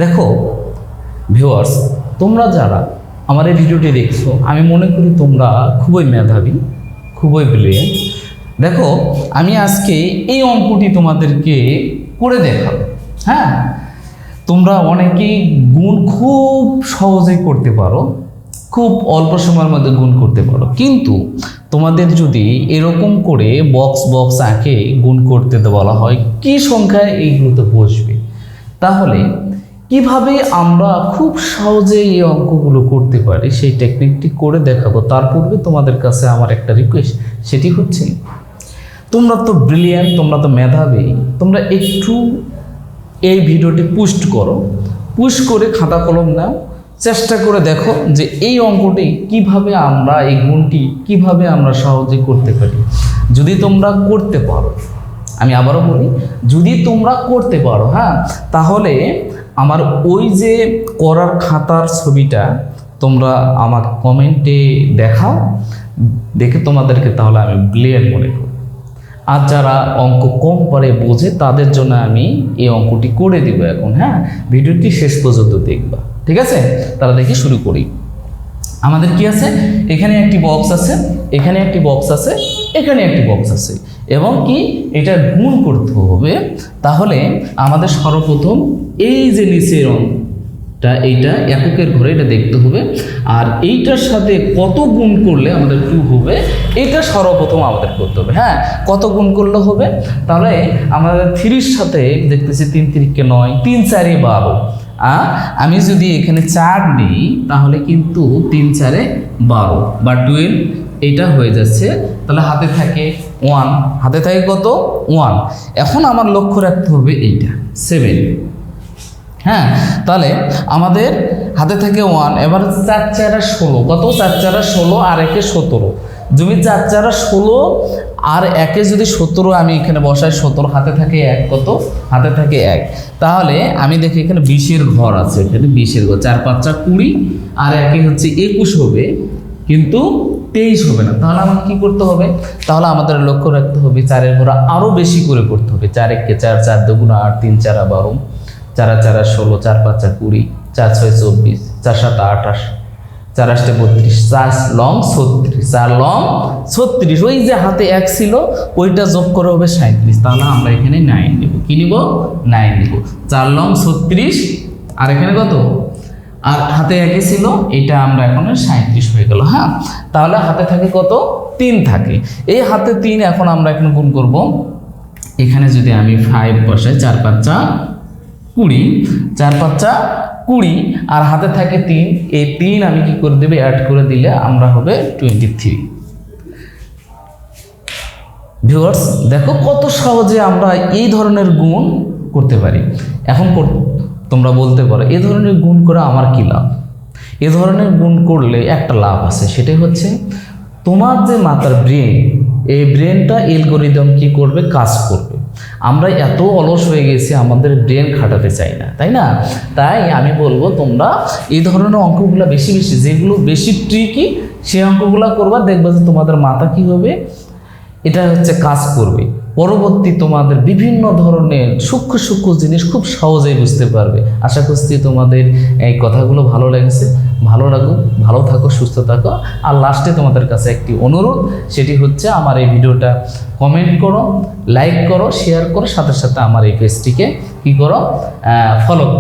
দেখো ভিউয়ার্স, তোমরা যারা আমার এই ভিডিওটি দেখছো, আমি মনে করি তোমরা খুবই মেধাবী, খুবই ব্রিলিয়েন্ট। দেখো, আমি আজকে এই অঙ্কটি তোমাদেরকে করে দেখাবো। হ্যাঁ, তোমরা অনেকেই গুণ খুব সহজেই করতে পারো, খুব অল্প সময়ের মধ্যে গুণ করতে পারো, কিন্তু তোমাদের যদি এরকম করে বক্স বক্স আঁকে গুণ করতে বলা হয়, কি সংখ্যায় এইগুলোতে বসবে, তাহলে কিভাবে আমরা খুব সহজে এই অঙ্কগুলো করতে পারি সেই টেকনিকটি করে দেখাবো। তার পূর্বে তোমাদের কাছে আমার একটা রিকোয়েস্ট, সেটি হচ্ছে তোমরা তো ব্রিলিয়ান্ট, তোমরা তো মেধাবী, তোমরা একটু এই ভিডিওটি পোস্ট করো, পুশ করে খাতা কলম নাও, চেষ্টা করে দেখো যে এই অঙ্কটি কিভাবে আমরা, এই গুণটি কিভাবে আমরা সহজে করতে পারি। যদি তোমরা করতে পারো, আমি আবারও বলি, যদি তোমরা করতে পারো, হ্যাঁ, তাহলে আমার ওই যে করার খাতার ছবিটা তোমরা আমার কমেন্টে দেখাও, দেখে তোমাদেরকে তাহলে আমি ব্রিলিয়ান্ট মনে করি। আর যারা অঙ্ক কম পারে বোঝে তাদের জন্য আমি এই অঙ্কটি করে দিব এখন। হ্যাঁ, ভিডিওটি শেষ পর্যন্ত দেখবা, ঠিক আছে? তাহলে দেখি শুরু করি। আমাদের কি আছে, এখানে একটি বক্স আছে, এখানে একটি বক্স আছে, এখানে একটি বক্স আছে, এবং কি এটা গুণ করতে হবে। তাহলে আমাদের সর্বপ্রথম এই যে নিচের অঙ্কটা, এইটা এককের ঘরে এটা দেখতে হবে, আর এইটার সাথে কত গুণ করলে আমাদের 2 হবে, এটা সর্বপ্রথম আমাদের করতে হবে। হ্যাঁ, কত গুণ করলে হবে, তাহলে আমাদের 3-র সাথে দেখতেছি 3 3 9, 3 4 12। আমি যদি এখানে 4 নিই তাহলে কিন্তু 3 4 12 বা 12 এইটা হয়ে যাচ্ছে। তাহলে হাতে থাকে 1, হাতে থাকে কত 1। এখন আমার লক্ষ্য রাখতে হবে এইটা 7। হ্যাঁ, তাহলে আমাদের হাতে থাকে 1, এবার 4 4 16, কত 4 4 16 আর 1 17। যদি 4 4 16 আর 1 যদি 17 আমি এখানে বসাই 17, হাতে থাকে 1, কত হাতে থাকে 1। তাহলে আমি দেখি এখানে 20-এর ঘর আছে, এখানে 20-এর ঘর, 4 5 20 আর 1 হচ্ছে 21 হবে, কিন্তু 23 হবে না। তাহলে আমাকে কি করতে হবে, তাহলে আমাদের লক্ষ্য রাখতে হবে 4-এর ঘর আরও বেশি করে করতে হবে। 4 1 4, 4 2 8, 3 4 12, 4 4 16, 4 5 20, 4 6 24, 4 7 28, 4 8 32, 4 লং 36, 4 লং 36। ওই যে হাতে 1 ছিল ওইটা যোগ করে হবে 37। তাহলে আমরা এখানে 9 নেব। কি নিব? 9 নিব। 4 লং 36 আর এখানে কত, আর হাতে 1 ছিল, এটা আমরা এখন 37 হয়ে গেল। হ্যাঁ, তাহলে হাতে থাকে কত 3 থাকে। এই হাতে 3 এখন আমরা এখন গুণ করব। এখানে যদি আমি 5 বসাই, 4 5 20, 4 5 20 আর হাতে থাকে 3, এই 3 আমি কি করে দেবে, অ্যাড করে দিলে আমরা হবে 23। ভিউয়ার্স, দেখো কত সহজে আমরা এই ধরনের গুণ করতে পারি। এখন তোমরা বলতে পারো এই ধরনের গুণ করে আমার কি লাভ? এ ধরনের গুণ করলে একটা লাভ আছে, সেটাই হচ্ছে তোমার যে মাথার ব্রেন, এই ব্রেনটা অ্যালগরিদম কি করবে, কাজ করবে। আমরা এত অলস হয়ে গেছি, আমাদের ব্রেন খাটাতে চাই না, তাই না? তাই আমি বলবো তোমরা এই ধরনের অঙ্কগুলো বেশি বেশি, যেগুলো বেশি ট্রিকি সেই অঙ্কগুলো করবা, দেখবা যে তোমাদের মাথা কি হবে, এটা হচ্ছে কাজ করবে। পরবর্তী তোমাদের বিভিন্ন ধরনের সূক্ষ্ম সূক্ষ্ম জিনিস খুব সহজেই বুঝতে পারবে। আশা করছি তোমাদের এই কথাগুলো ভালো লেগেছে। ভালো লাগুক, ভালো থাকো, সুস্থ থাকো। আর লাস্টে তোমাদের কাছে একটি অনুরোধ, সেটি হচ্ছে আমার এই ভিডিওটা কমেন্ট করো, লাইক করো, শেয়ার করো, সাথে সাথে আমার এই পেজটিকে কি করো, ফলো করো।